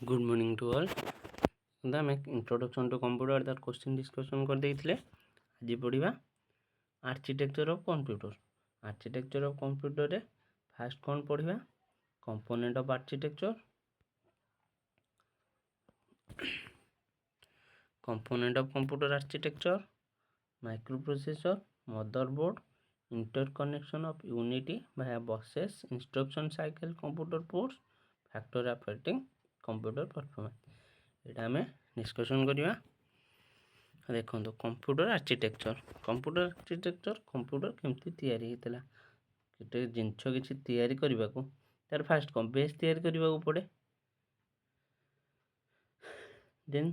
Good morning to all. आम introduction to computer तार question discussion कर देइथिले। आज पढ़िबा architecture of computer. Architecture of computer रे फास्ट कौन पढ़िबा component of architecture, component of computer architecture, microprocessor, motherboard, interconnection of unity भाया buses, instruction cycle, computer ports, factor affecting computer performance. यहाँ आम डिस्कसन करवा। देखो कंप्यूटर आर्किटेक्चर कंप्यूटर केमती तैयारी होता गोटे जिनस किसी तैयारी करने को तार फास्ट कौन बेस तैयारी करने को पड़े, देन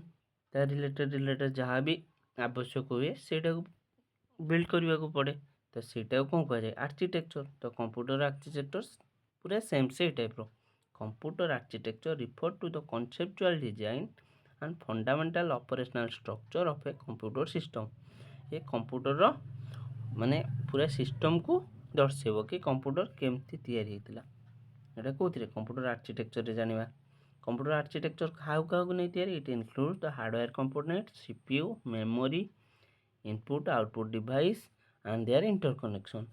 तार रिलेटेड जहाँ भी आवश्यक हुए सेटा बिल्ड करने को पड़े, तो सेटा कौन कहुए आर्किटेक्चर। तो कंप्यूटर आर्किटेक्चर पूरा सेम से type computer architecture refer to the conceptual design and fundamental operational structure of a computer system. ये कंप्यूटर माने पूरा सिस्टम को दर्शेब कि कंप्यूटर केमती तैयारी होता है कौन कंप्यूटर आर्किटेक्चर रे जानिबा। कंप्यूटर आर्किटेक्चर क्या नहीं तैयारी, it includes the hardware component, CPU, memory, input output device and their interconnection.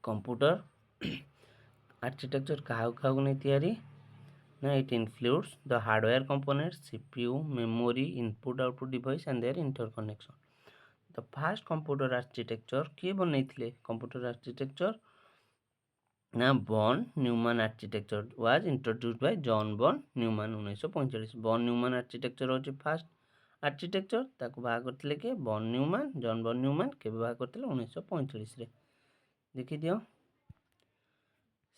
Computer architecture क्या नहीं तैयारी ना, it includes the hardware components, CPU, memory, input output device and their interconnection. The first computer architecture किए बनई computer architecture ना von Neumann architecture was introduced by John von Neumann 1945। Von Neumann architecture होची first architecture, ताको बाहा करथिले के बॉन Newman, John von Newman केबे बाहा करथिले 1945 रे। देखि दियो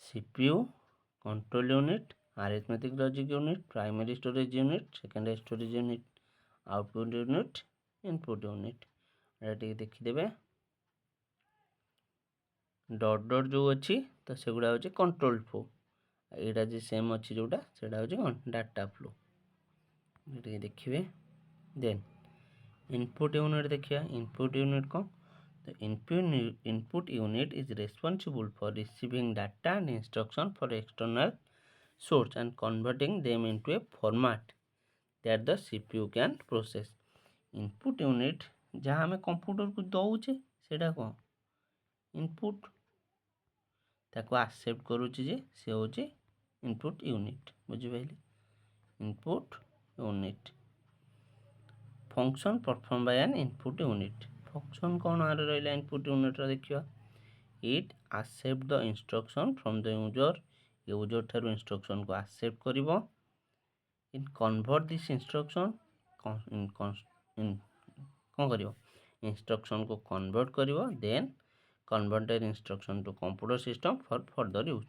CPU control unit, arithmetic logic unit, primary storage unit, secondary storage unit, output unit, input unit. ये देखिदेवे डॉट डॉट जो अच्छी तो सेगुड़ा हूँ कंट्रोल फ्लो, यहाँ जो सेम अच्छी जोटा से डाटा फ्लो। ये देखिए देन इनपुट यूनिट देखिए। इनपुट यूनिट कौन, तो input unit is responsible for receiving data and instruction for external source and converting them into a format that the CPU can process. Input unit जहाँ हमें computer को दौचे सेटा कौन input ताको accept करुचे जे से होचे इनपुट यूनिट। बुझिपाइले input unit function perform by an input unit. Function कौन आ रहा इनपुट यूनिट रा देखियो, it accept the instruction from the user, user ठारू इंस्ट्रक्शन को एक्सेप्ट करिवो, इन कन्वर्ट दिस इंस्ट्रक्शन कौन करिवो इंस्ट्रक्शन को कन्वर्ट करिवो, then converted instruction to computer system for further use,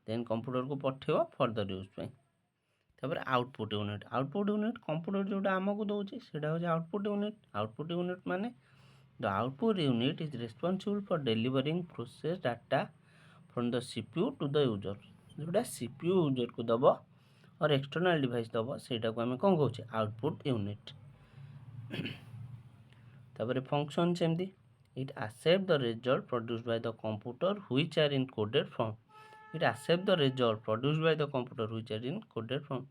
then computer को पठेबो फर्दर यूज पे। तापर आउटपुट यूनिट कंप्यूटर जोटा आमको दौचे सेटा हो आउटपुट यूनिट। आउटपुट यूनिट माने the output unit is responsible for delivering process data from the CPU to the user. जोटा सीपीयू यूजर को दबो और एक्सटर्नल डिवाइस दबो सेटा को आम कौन कहे आउटपुट यूनिट। तापर फंक्शन सेमती, it accept the result produced by the computer which are in coded form. It accept the result produced by the computer which are in coded form.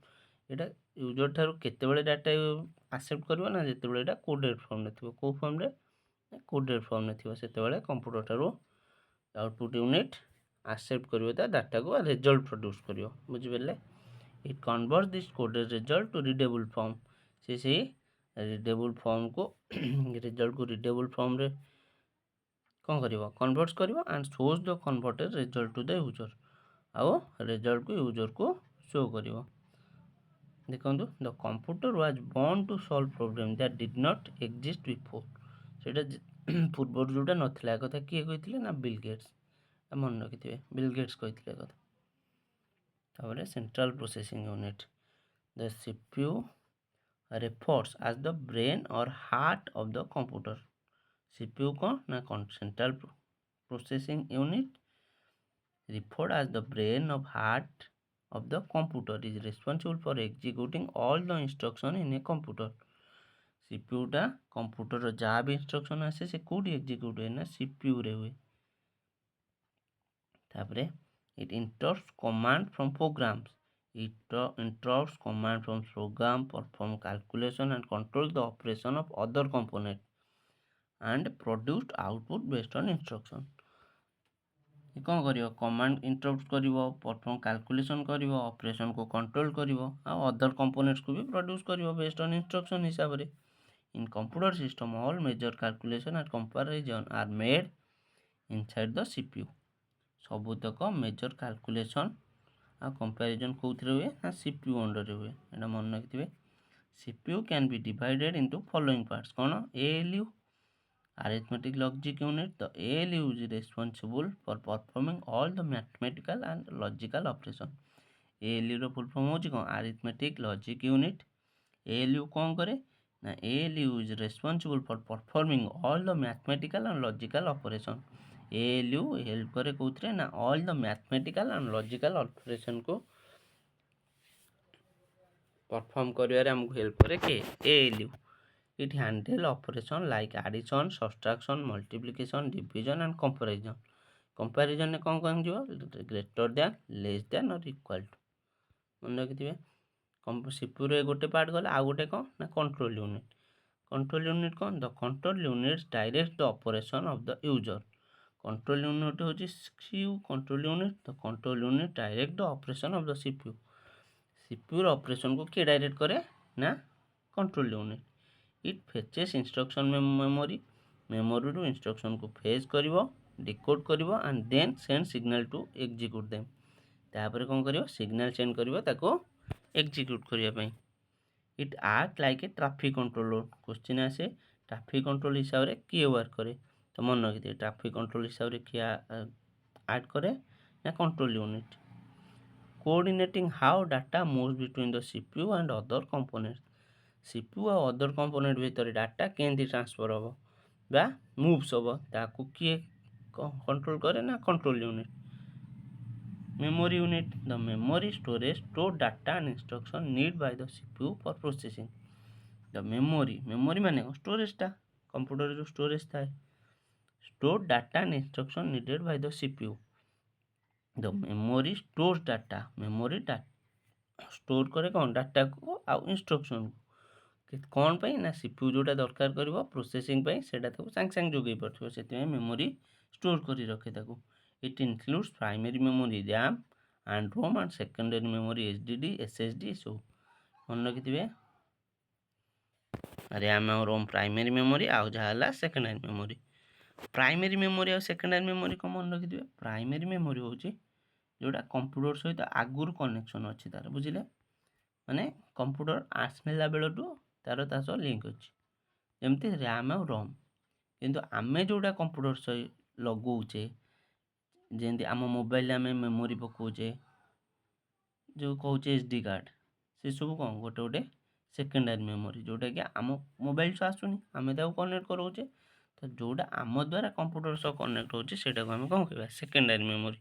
एटा user ठारू केतेबेले डाटा एक्सेप्ट करबो ना जेतेबेले एटा coded form ने थिबो। को form रे coded form ने थिबो सेतेबेले कंप्यूटर ठारू आउटपुट यूनिट एक्सेप्ट करिवो ता डाटा को रिजल्ट प्रोड्यूस करिवो। बुझि पेले it convert this coded result to readable form. से रीडेबल फॉर्म को रिजल्ट को रीडेबल फॉर्म रे कौन करिवो कन्वर्ट करिवो and shows the converted result to the user. आओ रिजल्ट को यूजर को शो करिवो। देखो the computer was born to solve problem that did not exist before. सेटा पूर्व जोटा नथिला कथा किए कहिथिले ना बिल गेट्स, मन रखिथिबे बिल गेट्स कहिथिले कथा। तापर central processing unit, the CPU refers as the brain or heart of the computer। CPU कौन ना central processing unit referred as the brain of heart of the computer is responsible for executing all the instruction in a computer। CPU टा computer जहाँ भी instruction आसे से कौटी execute हुए ना CPU रे हुए। तापरे it enters command from programs, It interrupts command from program, perform calculation and control the operation of other component and produced output based on instruction. କ'ଣ କରିବ କମାଣ୍ଡ ଇଣ୍ଟରପ୍ଟ କରିବ, ପରଫର୍ମ କାଲକୁଲେସନ୍ କରିବ, ଅପରେସନକୁ କଣ୍ଟ୍ରୋଲ କରିବ ଆଉ ଅଦର କମ୍ପୋନେଣ୍ଟସକୁ ବି ପ୍ରଡ୍ୟୁସ୍ କରିବ ବେସ୍ଡ ଅନ୍ ଇନଷ୍ଟ୍ରକ୍ସନ୍ ହିସାବରେ। In computer system all major calculation and comparison are made inside the CPU। ସବୁତକ ମେଜର କାଲକୁଲେସନ୍ ଆଉ କମ୍ପାରିଜନ୍ କେଉଁଥିରେ ହୁଏ ନା CPU ଅଣ୍ଡରରେ ହୁଏ। ଏଇଟା ମନେ ରଖିଥିବେ। CPU can be divided into following parts. କ'ଣ? ALU arithmetic logic unit. The ALU is responsible for performing all the mathematical and logical operation. ALU ର full form ହେଉଛି କ'ଣ? arithmetic logic unit। ALU କ'ଣ କରେ ନା ALU is responsible for performing all the mathematical and logical operation। ALU help କରେ କେଉଁଥିରେ ନା all the mathematical and logical operation କୁ perform କରିବାରେ ଆମକୁ ହେଲ୍ପ କରେ କିଏ? ALU। It handle operation like addition, subtraction, multiplication, division and comparison। comparison ରେ କ'ଣ ଯିବ? greater than, less than or equal to। ମନେ ରଖିଥିବେ। CPUରେ ଗୋଟେ ପାର୍ଟ ଗଲେ ଆଉ ଗୋଟେ କ'ଣ ନା କଣ୍ଟ୍ରୋଲ ୟୁନିଟ୍। କଣ୍ଟ୍ରୋଲ ୟୁନିଟ୍ କ'ଣ? The control unit direct the operation of the user. Control unit ହେଉଛି CPU control unit. The control unit direct the operation of the CPU। CPUର ଅପରେସନକୁ କିଏ ଡାଇରେକ୍ଟ କରେ ନା control unit. It fetches instruction memory. ମେମୋରିରୁ ଇନଷ୍ଟ୍ରକ୍ସନକୁ fetch କରିବ, decode କରିବ and then send signal to execute them. ତାପରେ କ'ଣ କରିବ? ସିଗ୍ନାଲ ସେଣ୍ଡ କରିବ ତାକୁ ଏକ୍ଜିକ୍ୟୁଟ୍ କରିବା ପାଇଁ। It act like a traffic controller. Question ଆସେ ଟ୍ରାଫିକ୍ କଣ୍ଟ୍ରୋଲ ହିସାବରେ କିଏ ୱାର୍କ କରେ? ତ ମନେ ରଖିଥିବେ ଟ୍ରାଫିକ୍ କଣ୍ଟ୍ରୋଲ ହିସାବରେ କିଏ ଆକ୍ଟ କରେ ନା control unit. Coordinating how data moves between the CPU and other components. CPU ଆଉ ଅଦର କମ୍ପୋନେଣ୍ଟ ଭିତରେ ଡାଟା କେମିତି ଟ୍ରାନ୍ସଫର୍ ହେବ ବା ମୁଭ୍ସ ହେବ ତାକୁ କିଏ କଣ୍ଟ୍ରୋଲ କରେ ନା control unit. memory unit. The memory storage store data and instruction need by the CPU for processing। the memory ମାନେ ଷ୍ଟୋରେଜଟା କମ୍ପ୍ୟୁଟର ଯେଉଁ ଷ୍ଟୋରେଜ ଥାଏ। store data and instruction needed by the CPU। the memory stores data। memory store କରେ କ'ଣ ଡାଟାକୁ ଆଉ ଇନଷ୍ଟ୍ରକ୍ସନକୁ। କ'ଣ ପାଇଁ ନା CPU ଯେଉଁଟା ଦରକାର କରିବ ପ୍ରୋସେସିଂ ପାଇଁ ସେଇଟା ତାକୁ ସାଙ୍ଗେ ସାଙ୍ଗେ ଯୋଗାଇ ପାରୁଥିବ। ସେଥିପାଇଁ ମେମୋରି ଷ୍ଟୋର କରି ରଖେ ତାକୁ। It includes primary memory RAM and ROM and secondary memory HDD, SSD ଏସବୁ ମନେ ରଖିଥିବେ। RAM ଆଉ ROM ପ୍ରାଇମେରୀ ମେମୋରି ଆଉ ଯାହା ହେଲା ସେକେଣ୍ଡାରୀ ମେମୋରି। ପ୍ରାଇମେରୀ ମେମୋରି ଆଉ ସେକେଣ୍ଡାରୀ ମେମୋରି କ'ଣ ମନେ ରଖିଥିବେ? ପ୍ରାଇମେରୀ ମେମୋରି ହେଉଛି ଯେଉଁଟା କମ୍ପ୍ୟୁଟର ସହିତ ଆଗରୁ କନେକ୍ସନ୍ ଅଛି ତା'ର, ବୁଝିଲେ? ମାନେ କମ୍ପ୍ୟୁଟର ଆସିଲା ବେଳଠୁ ତା'ର ତା ସହ ଲିଙ୍କ ଅଛି, ଯେମିତି RAM ଆଉ ROM। କିନ୍ତୁ ଆମେ ଯେଉଁଟା କମ୍ପ୍ୟୁଟର ସହିତ ଲଗାଉଛେ, ଯେମିତି ଆମ ମୋବାଇଲରେ ଆମେ ମେମୋରି ପକାଉଛେ, ଯେଉଁ କହୁଛେ SD କାର୍ଡ଼, ସେସବୁ କ'ଣ ଗୋଟେ ଗୋଟେ ସେକେଣ୍ଡାରୀ ମେମୋରି, ଯେଉଁଟାକି ଆମ ମୋବାଇଲ ସହ ଆସୁନି, ଆମେ ତାକୁ କନେକ୍ଟ କରାଉଛେ। ତ ଯେଉଁଟା ଆମ ଦ୍ୱାରା କମ୍ପ୍ୟୁଟର ସହ କନେକ୍ଟ ହେଉଛି ସେଇଟାକୁ ଆମେ କ'ଣ କହିବା? Secondary memory.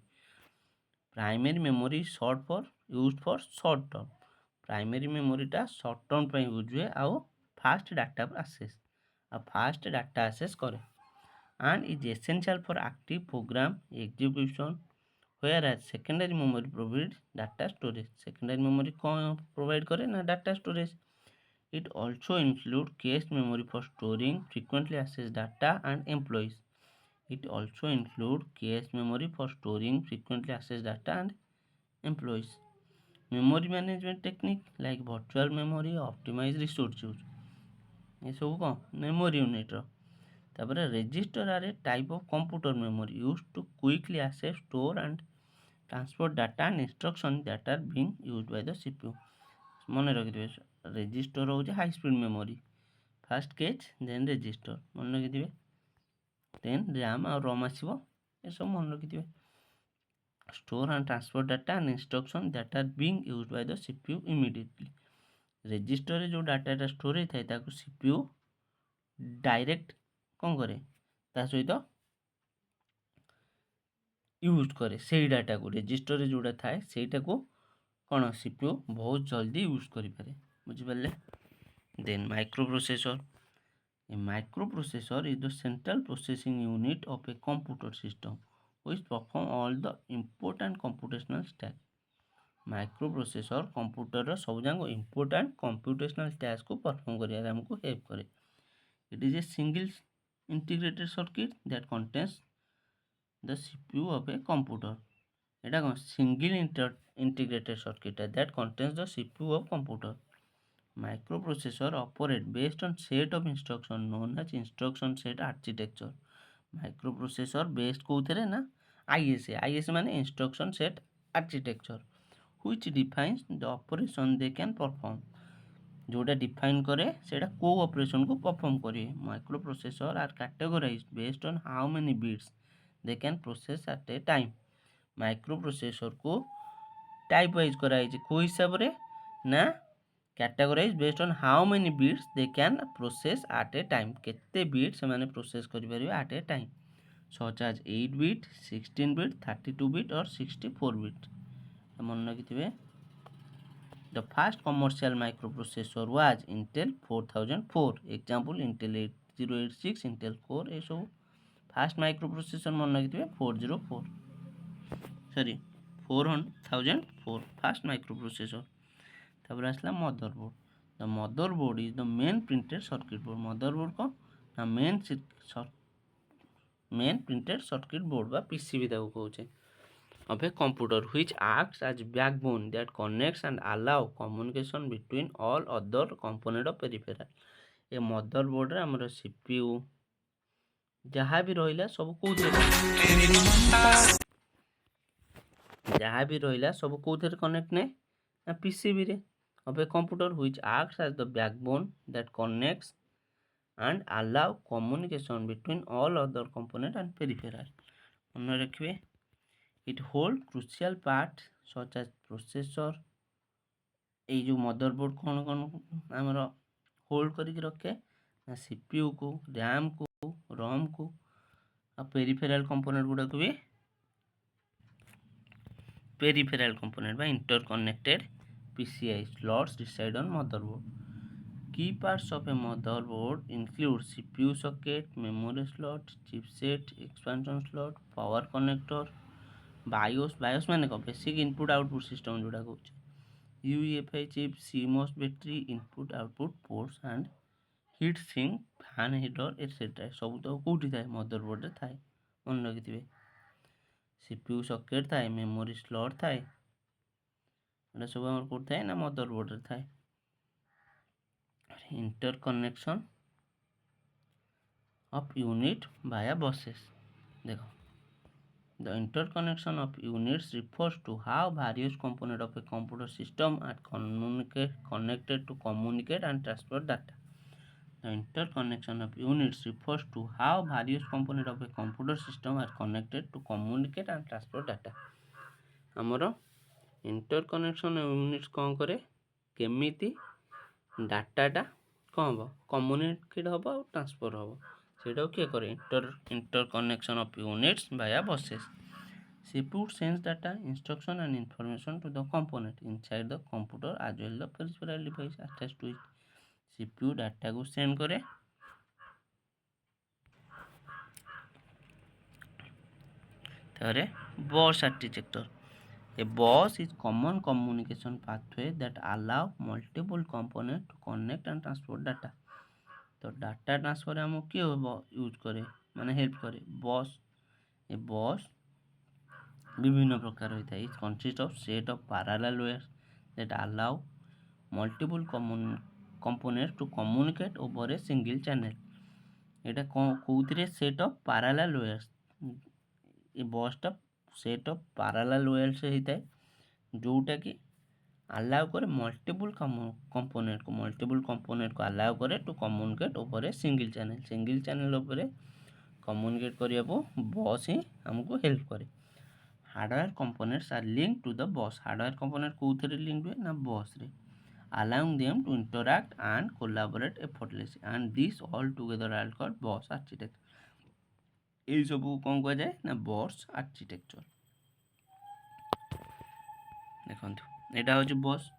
Primary memory short for use for short term. Primary ମେମୋରିଟା ସର୍ଟ ଟର୍ମ ପାଇଁ ୟୁଜ୍ ହୁଏ ଆଉ ଫାଷ୍ଟ ଡାଟା ଆକ୍ସେସ୍ କରେ। and is essential for active program execution, whereas secondary memory provides data storage। secondary memory କ'ଣ provide କରେ ନା data storage। it also includes cache memory for storing frequently accessed data and employees। it also includes cache memory for storing frequently accessed data and employees। memory management technique like virtual memory optimize resource use। ଏସବୁ କ'ଣ memory unitର। ତାପରେ register are a type of computer memory use to quickly access store and transfer data and instruction that are being use by the CPU। ମନେ ରଖିଥିବେ register ହେଉଛି high speed memory. Fast cache then register ମନେ ରଖିଥିବେ, ଦେନ୍ RAM ଆଉ ROM ଆସିବ, ଏସବୁ ମନେ ରଖିଥିବେ। Store and transfer data and instruction that are being use by the CPU immediately. ରେଜିଷ୍ଟରରେ ଯେଉଁ ଡାଟାଟା ଷ୍ଟୋର ହେଇଥାଏ ତାକୁ CPU ଡାଇରେକ୍ଟ କ'ଣ କରେ ତା ସହିତ ୟୁଜ୍ କରେ। ସେଇ ଡାଟାକୁ ରେଜିଷ୍ଟରରେ ଯେଉଁଟା ଥାଏ ସେଇଟାକୁ କ'ଣ CPU ବହୁତ ଜଲ୍ଦି ୟୁଜ୍ କରିପାରେ, ବୁଝିପାରିଲେ? Then microprocessor. A microprocessor is the central processing unit of a computer system which perform all the important computational tasks। Microprocessor computer सब जाक इंपोर्टेंट कंप्यूटेशनल टास्क को परफॉर्म करिया हमको हेल्प करे। It is a single integrated circuit that contains the CPU of a computer. एटा कौन single integrated circuit that contains the CPU of computer. Microprocessor operate based on set of instruction known as instruction set architecture. Microprocessor based कौन ना ISA माने instruction set architecture which defines the operation they can perform। जोटा define करे सेटा को operation को perform करे। Microprocessor are categorize based on how many bits they can process at a time. Microprocessor को type wise कराई को हिसाब रे ना categorize based on how many bits they can process at a time. केते bit से माने process करि परिबे at a time such as 8 bit 16 bit 32 bit और 64 बिट। मन रखिथिबे The first commercial microprocessor was Intel 4004 example Intel 8086 Intel Core ये सब fast microprocessor मन रखिथिबे 404 सॉरी 4004 फास्ट माइक्रोप्रोसेसर। तापर आसला motherboard. The motherboard is the main printed circuit board. Motherboard को ना main printed circuit board बा पीसीबी ताको कहउछे of a computer which acts as backbone that connects and allow communication between all other component of peripheral। A motherboard रे हमर CPU जहाँ भी रहिला सब कोथरे कनेक्ट ने ना पीसीबी रे of a computer which acts as the backbone that connects and allow communication between all other component and peripheral। मन रखिबे it hold crucial part such as processor। ये जो मदरबोर्ड कौन कौन आमर होल्ड करके रखे ना सीपीयू को रैम को रोम को और पेरिफेरल कंपोनेंट गुड़ा को भी पेरिफेरल कंपोनेंट बा interconnected PCI slots decide on motherboard. Key parts of a motherboard include CPU socket memory slot chipset expansion slot power connector BIOS माने को बेसिक इनपुट आउटपुट सिस्टम जोड़ा कहूँ UEFI chip CMOS battery input output ports and heat sink fan heater etcetera सब तो कौटी थाए motherboard रे थाए मन रखिथिबे। सीपीयू सॉकेट थाए मेमोरी स्लॉट थाए एटा सब हमर कोड थाए ना मदरबोर्ड रे थाए। Interconnection of unit via buses. देखो The interconnection of units refers to how various components of a computer system are connected to communicate and transfer data। The interconnection of units refers to how various components of a computer system are connected to communicate and transfer data। आमर interconnection units कौन करे केमिति डाटाटा कौन हम communicate हम और transfer हम सेटा किए करे interconnection of units via buses. CPU sends data instruction and information to the component inside the computer as well the peripheral device attached to it। CPU data को सेंड करे तारे बस architecture. A bus is common communication pathway that allow multiple components to connect and transport data। तो data transfer हम किए use करे माने help करे बस। ए बस विभिन्न प्रकार होता है। It consist of set of parallel wires that allow multiple components to communicate over a single channel. एटा कौथिरे सेट ऑफ पैरेलल वायर्स ए बसटा सेट ऑफ पैरेलल वायर्स से होता है जोटा कि अलाउ करे मल्टीपल कंपोनेंट को अलाउ करे to communicate over a single channel over communicate करिया को बस ही हमको हेल्प करे। Hardware components are link to the bus. Hardware component कोथरे link हुए ना बस रे allowing them to interact and collaborate effortlessly and this all together are called bus architecture। এই सब कौन कह जाए ना बस आर्किटेक्चर। देखो एटा होची बस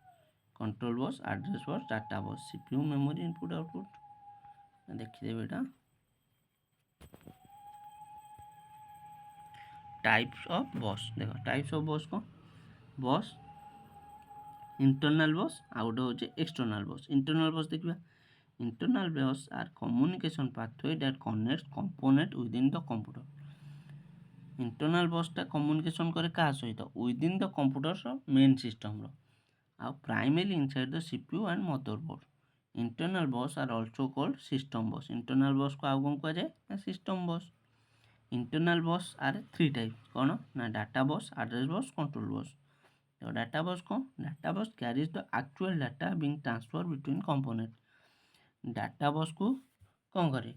control bus address bus data bus CPU memory input output देखिदेवे एटा टाइप्स ऑफ बस। देखो टाइप्स ऑफ बस को बस इंटरनल बस आउ गोटे होचे एक्सटर्नल बस। इंटरनल बस देखिए internal bus are communication pathway that connect component within the computer. Internal बसटा कम्युनिकेशन करे क्या सहित within the computer main system आउ primary inside the CPU and motherboard. Internal bus are also called system bus. Internal bus को आउ कौन कहुए ना system bus. Internal bus are 3 type कौन ना डाटा बस, एड्रेस बस, कंट्रोल बस। तो data बस कौन data bus carries the actual data being transfer between component. Data बस को कौन करे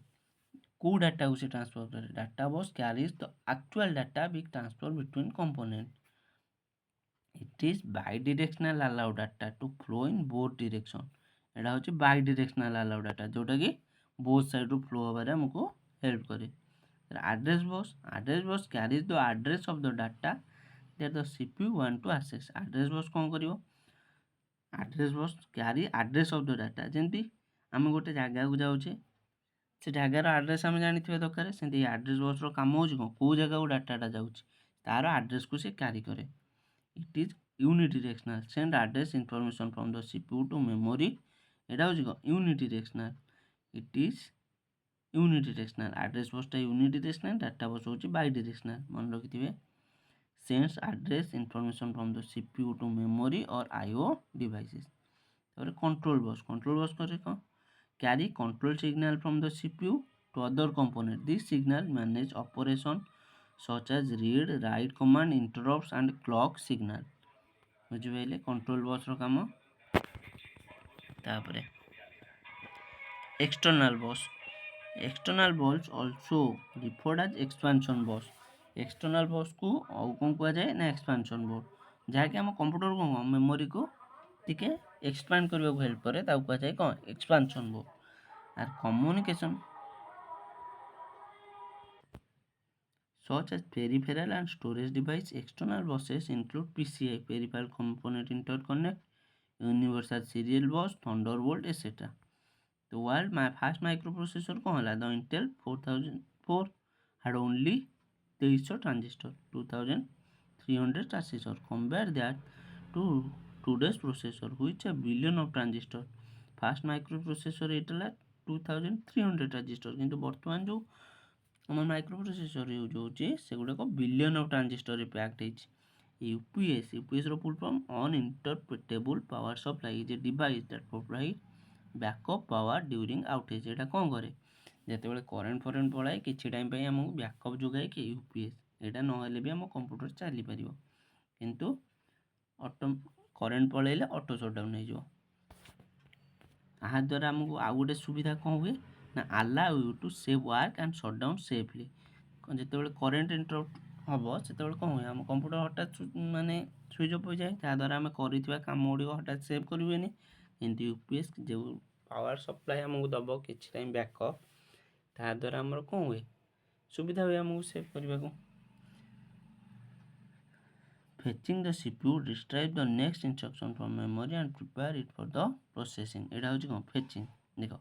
को डाटा को से ट्रांसफर करे data bus carries the actual data being transfer between component. It is bidirectional allow data to flow in both direction. एटा होची बाई डिरेक्शनल अलाउ डाटा जोटा कि बोथ साइड रू फ्लो होबारे हमको हेल्प करे। Address bus carries the address of the data that the CPU want to access. Address bus कौन करिवो address bus carry address of the data जेंती आम गोटे जगह को जाऊे से जगार एड्रेस आम जानी दरकार से एड्रेस बस काम हो कौ जगह को डाटाटा जाऊँगी तार एड्रेस को से कैरी करे। It is unidirectional send address information from the CPU to memory. एटा हो unidirectional it is unidirectional address बसटा यूनिडिरेक्शनल डाटा बस हो बाई डिरेक्शनल मन रखिथे। Sends address information from the CPU to memory और आईओ डिवाइसेस। कंट्रोल बस करे कौन carry control signal from the CPU to other component. This signal manage operation such as read, write command, interrupts and clock signal. बुझे control bus काम। तापरे external बस also referred as expansion बस। External बस को आउ कौन कह जाए ना एक्सपांशन बस जहाँकि आम कंप्यूटर को मेमोरी को टिके एक्सपांड करने को हेल्प करे कह जाए कौन एक्सपांशन बस। और communication such as peripheral and storage device. External buses include PCI peripheral component interconnect, universal serial bus, Thunderbolt etc. The world first microprocessor कौन है the Intel 4004 had only 2300 transistor 2300 transistor. Compare that to today's processor which a billion of transistor. First microprocessor Etah 2300 transistor किंतु बर्तमान जो आम micro processor use होची सेगुड़ाक billion of transistor packed होती। UPS full form uninterpretable power supply is a device that provide backup power during outage. एटा कौन करे जितेबाला करेन्ट फरेन्ट पलाए किसी टाइम आमको बैकअप जोगाए कि यूपीएस एटा नहेले भी आम कंप्यूटर चली पार किंतु ऑटो करेन्ट पलैले ऑटो शटडाउन हो। द्वारा आमको आउ गोटे सुविधा कौन हुए ना allow you to save work and shut down safely. जिते करेन्ट इंटरप्ट हम से कौन हुए आम कंप्यूटर हठात माने स्विच अफ हो जाए ताद्वारा आम कर कम गुड़िक हठात सेव करें कि यूपीएस जो पावर सप्लाई आमको दब कि टाइम बैकअप ताद्वारा आमर कौन हुए सुविधा हुए आमको सेव करने को। Fetching the CPU retrieve the next instruction from memory and prepare it for the processing. एटा होची कौन fetching देख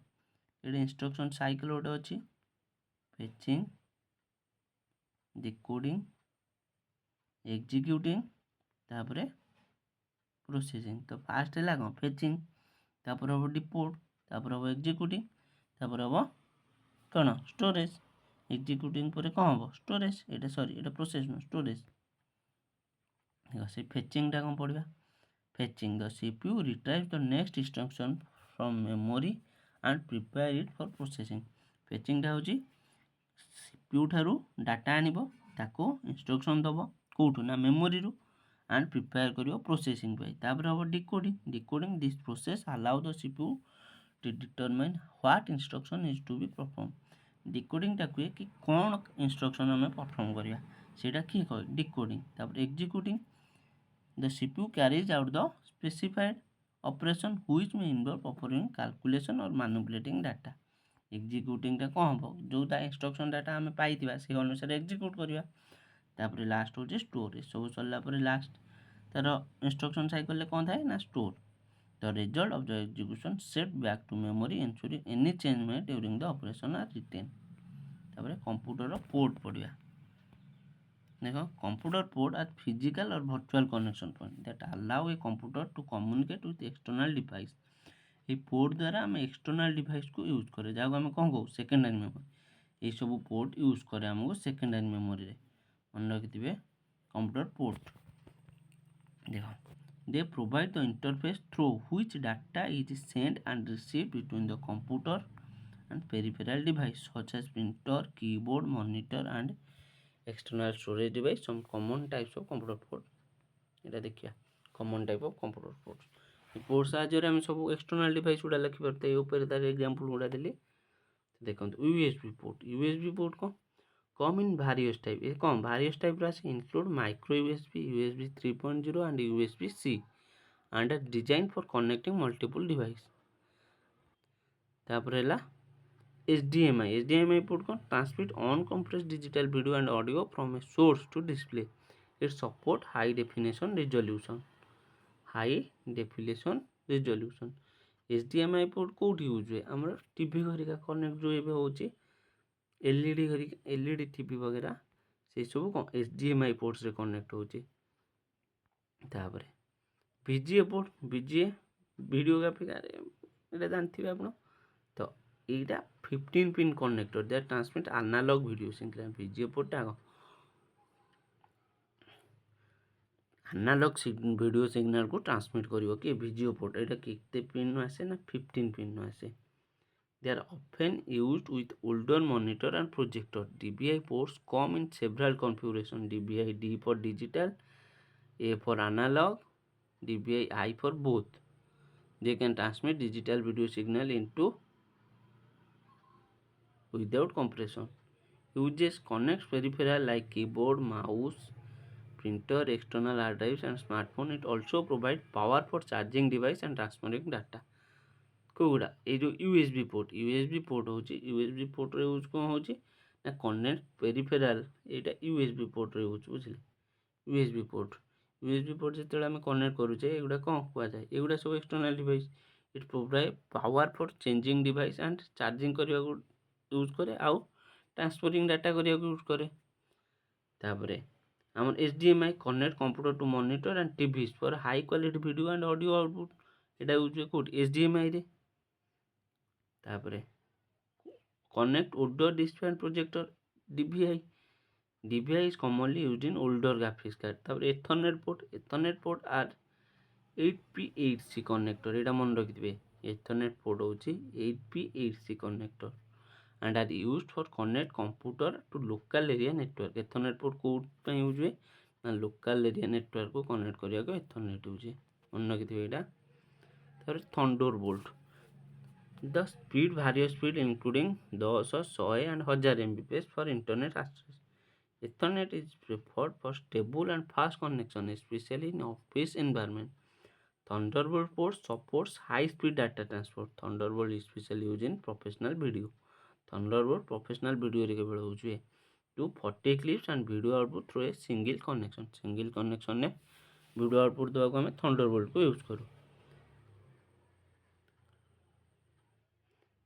ये instruction cycle गोटे अच्छी fetching decoding executing तापरे processing। तो फास्ट है कौन fetching तापर हम decode तापर हम executing तापर हम कौन storage executing पर कौन हम storage एटा सॉरी एटा process न storage। से फेचिंगटा कौन पढ़ा fetching the CPU retrieve the next instruction from memory and prepare it for processing. फेचिंगटा हूँ सीपीयू ठारू डाटा आनिबो ताको इंस्ट्रक्शन दब कौटू ना मेमोरी रू एंड प्रिपेयर करियो प्रोसेसिंग पे तापर हम decoding this process allow the CPU to determine what instruction is to be perform. डिकोडिंगटा कहे कि कौन इंस्ट्रक्शन आम परफॉर्म करवा सेटा किए कहे डिकोडिंग। तापर executing the CPU carries out the specified operation which may involve performing calculation or manipulating data। executing टा कौन हम जोटा इंस्ट्रक्शन डाटा आम पाई से अनुसार एक्जिक्यूट करवा। तापर लास्ट हो स्टोरेज सब सरला लास्ट तार इंस्ट्रक्शन साइकिल कौन थाए ना store the result of the execution set back to memory ensuring any change made during the operation are written. तापर कंप्यूटर पोर्ट पढ़ा देखो computer port as physical or virtual connection point that allow a computer to communicate with external device। এই port দ্বারা ଆମେ external device को use करे ଯାହାକୁ ଆମେ କ'ଣ କହୁ ସେକେଣ୍ଡାରୀ ମେମୋରି। ଏଇସବୁ ପୋର୍ଟ ୟୁଜ୍ କରେ ଆମକୁ ସେକେଣ୍ଡାରୀ ମେମୋରିରେ। ମନେ ରଖିଥିବେ କମ୍ପ୍ୟୁଟର ପୋର୍ଟ। ଦେଖ they provide the interface through which data is sent and received between the computer and peripheral device such as printer, keyboard, monitor and external storage device। some common types of computer port এটা ଦେଖିବା common type of computer ports। Port साहाଯ୍ୟରେ ଆମେ ସବୁ external device ଗୁଡ଼ା ଲେଖିପାରୁଥିବା। ଏ ଉପରେ ତାର example ଗୁଡ଼ା ଦେଲି ଦେଖନ୍ତୁ। यूएसबी पोर्ट କ'ଣ कम इन various type ये କ'ଣ various type ଆସେ include micro USB, USB 3.0 and USB C and are designed for connecting multiple device। ତାପରେ ହେଲା HDMI port କ'ଣ transmit uncompressed digital video and audio from a source to display। it support high definition resolution। HDMI port कोठी use हुए हमर TV घरिका connect जो एबे होची LED घरिका LED TV वगैरह से सब को HDMI पोर्ट्स रे कनेक्ट होची। तापर VGA port VGA video graphic एटा जानथिबे आपण तो एटा 15 pin connector that transmit analog video signal. VGA port टा एनालॉग वीडियो सिग्नल को ट्रांसमिट करिवो कि VGA पोर्ट एटा किते पिन आसे ना 15 पिन आसे। they are often used with older monitor and projector। DVI ports come in several configuration। DVI D for digital, A for analog, DVI I for both। they can transmit digital video signal into without compression। uses connects peripheral like keyboard, mouse, printer, external hard drives and smartphone। it also provide power for charging device and transferring data। कोगुड़ा ये जो USB port होची USB port रे use कोन होची ना connect पेरिफेराल एटा USB port रे use बुझले। USB port जेतेले हम connect करूचे एगुडा कोन कुआ जाय एगुडा सब external device. It provide power for changing device and charging करिया को यूज करे आउ ट्रांसफरिंग डाटा करिया को यूज करे। तापरे हमर HDMI connect computer to monitor and TVs for high quality video and audio output. एटा यूज कोट HDMI रे। तापरे connect outdoor display and projector DVI is commonly used in older graphics card। तापरे Ethernet port are 8P8C connector एटा मन रखिथिबे। Ethernet port होची 8P8C connector and are used for connect computer to local area network। Ethernet port को पे use हुए ना local area network को connect करिया को Ethernet यूज मन रखिथिबे एटा। तापरे Thunderbolt the speed various speed including 10, 100 and 1000 Mbps for internet access। Ethernet is preferred for stable and fast connection especially in office environment। Thunderbolt port supports high speed data transfer। Thunderbolt is specially used in professional video। Thunderbolt professional video रे केवल use हुए to 40 clips and video output through a single connection ने video output देवा को हमें Thunderbolt को use करू।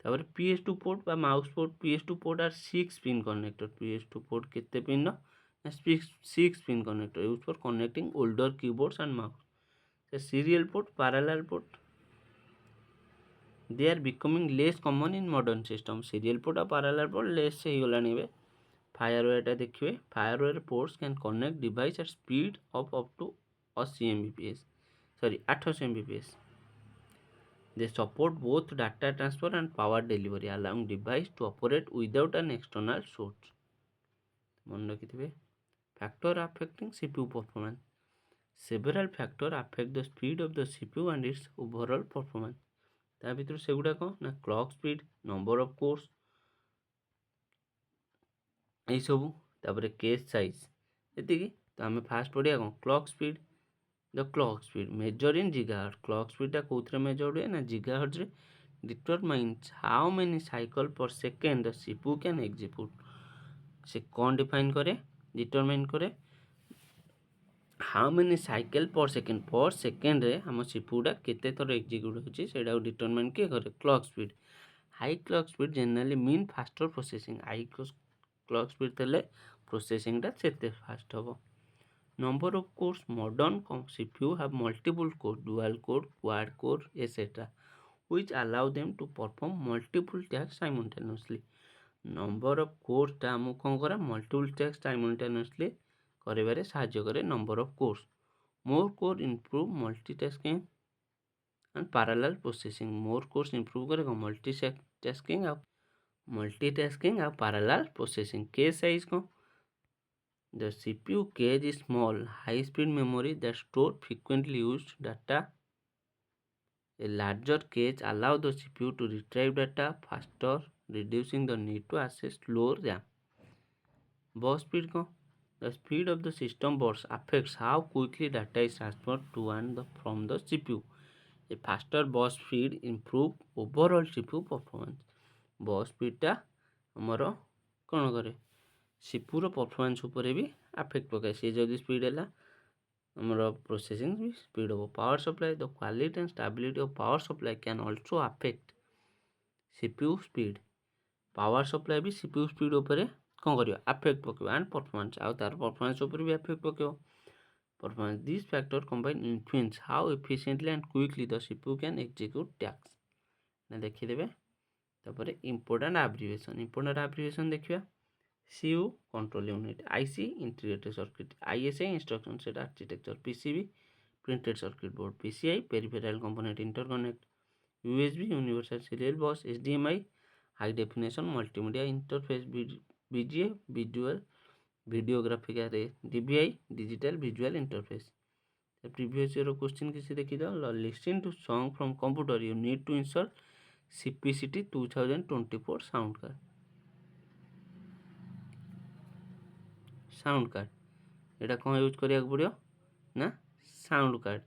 तापर PS2 पोर्ट बा mouse port PS2 port are 6 pin connector. PS2 port केते पिन ना 6 pin connector use for connecting older keyboards and mouse. Serial port parallel port they are becoming less common in modern system. Serial port और parallel port less से ही गलानी बे। FireWire टा देखिए FireWire ports can connect device at speed of up to 80 Mbps sorry 800 Mbps। they support both data transfer and power delivery allowing device to operate without an external source। मन रखिथिबे factor affecting CPU performance। several factors affect the speed of the CPU and its overall performance। ता भीतर सेगुडा को ना clock speed number of cores ए सब तापर case size एतिकी। तो आम फास्ट पढ़िया कौन clock speed the clock speed measured in gigahertz। clock speed टा कोथरे मेजर्ड हुए ना gigahertz रे determines how many cycle per second the CPU can execute। से कौन डिफाइन करे डिटरमाइन करे how many cycle per second रे हम CPU टा केते थर एग्जीक्यूट होची सेटा डिटरमाइन के करे clock speed। high clock speed generally mean faster processing। high clock speed थले ପ୍ରୋସେସିଂଟା ସେତେ ଫାଷ୍ଟ ହେବ। Number of course modern CPU have multiple core, dual core, quad core, etc. which allow them to perform multiple tasks simultaneously. Number of କୋର୍ସଟା ଆମକୁ କ'ଣ କରେ multiple task simultaneously କରିବାରେ ସାହାଯ୍ୟ କରେ। Number of cores more core improve multitasking and parallel processing. More cores improve କରେ କ'ଣ multitasking ଆଉ ପାରାଲାଲ୍ ପ୍ରୋସେସିଂ। କେଜ୍ ସାଇଜ୍ କ'ଣ the CPU cage is small high speed memory that store frequently used data. A larger cage allow the CPU to retrieve data faster, reducing the need to access slower RAM. Bus speed କ'ଣ the speed of the system bus affects how quickly data is transferred to and from the CPU. A faster bus speed improve overall CPU performance. bus speedଟା ଆମର କ'ଣ କରେ ସିପୁର performance ଉପରେ ବି affect ପକାଏ। ସେ ଯଦି speed ହେଲା ଆମର ପ୍ରୋସେସିଂ ବି ସ୍ପିଡ଼ ହେବ। Power supply the quality and stability of power supply can also affect CPU speed. Power supply ବି CPU ସ୍ପିଡ଼ ଉପରେ କ'ଣ କରିବ ଆଫେକ୍ଟ ପକାଇବ ଆଣ୍ଡ ପରଫର୍ମାନ୍ସ ଆଉ ତାର ପରଫର୍ମାନ୍ସ ଉପରେ ବି ଆଫେକ୍ଟ ପକାଇବ। Performance this factor combine influence how efficiently and quickly the CPU can execute task. ଦେଖିଦେବେ। ତାପରେ ଇମ୍ପୋର୍ଟାଣ୍ଟ ଆବ୍ରିଭିଏସନ୍ ଦେଖିବା। CU control unit, IC integrated circuit, ISA instruction set architecture, PCB printed circuit board, PCI peripheral component interconnect, USB universal serial bus, HDMI high definition multimedia interface, VGA visual video graphic array, DVI digital visual interface. The previous year question किसी देखी जाओ listen to song from computer you need to install CPCT 2024 sound card. Sound card ଏଇଟା କ'ଣ use କରିବାକୁ ପଡ଼ିବ ନା sound card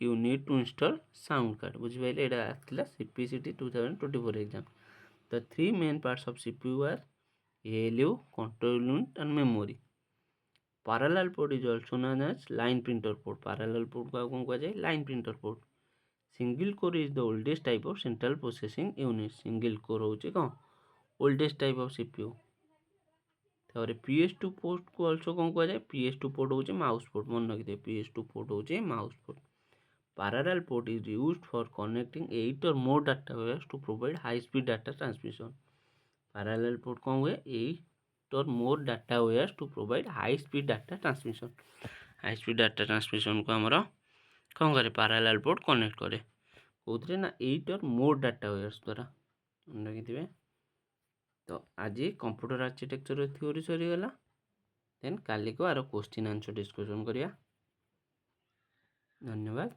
you need to install sound card ବୁଝିପାରିଲେ। ଏଇଟା ଆସିଥିଲା CPCT 2024 exam. The three main parts of CPU are ALU control unit and memory. Parallel port is also known as line printer port. Parallel ପୋର୍ଟକୁ ଆଉ କ'ଣ କୁହାଯାଏ line printer port. Single core is the oldest type of central processing unit. Single core ହେଉଛି କ'ଣ oldest type of CPU। ତାପରେ PS2 ପୋର୍ଟକୁ also କ'ଣ କୁହାଯାଏ PS2 port ହେଉଛି ମାଉସ୍ ପୋର୍ଟ। ମନେ ରଖିଥିବେ PS2 ପୋର୍ଟ ହେଉଛି mouse port. Parallel port is used for connecting 8 or more data wires to provide high speed data transmission. Parallel port କ'ଣ ହୁଏ 8 or more data wires to provide high speed data transmission. High speed data ଟ୍ରାନ୍ସମିଶନକୁ ଆମର କ'ଣ କରେ parallel port connect କରେ କେଉଁଥିରେ ନା 8 or more data wires ଦ୍ୱାରା। ମନେ ରଖିଥିବେ। ତ ଆଜି କମ୍ପ୍ୟୁଟର ଆର୍କିଟେକ୍ଚର ଥିଓରି ସରିଗଲା। ଦେନ୍ କାଲିକୁ ଆର କ୍ୱେଶ୍ଚିନ୍ ଆନ୍ସର ଡିସ୍କସନ୍ କରିବା। ଧନ୍ୟବାଦ।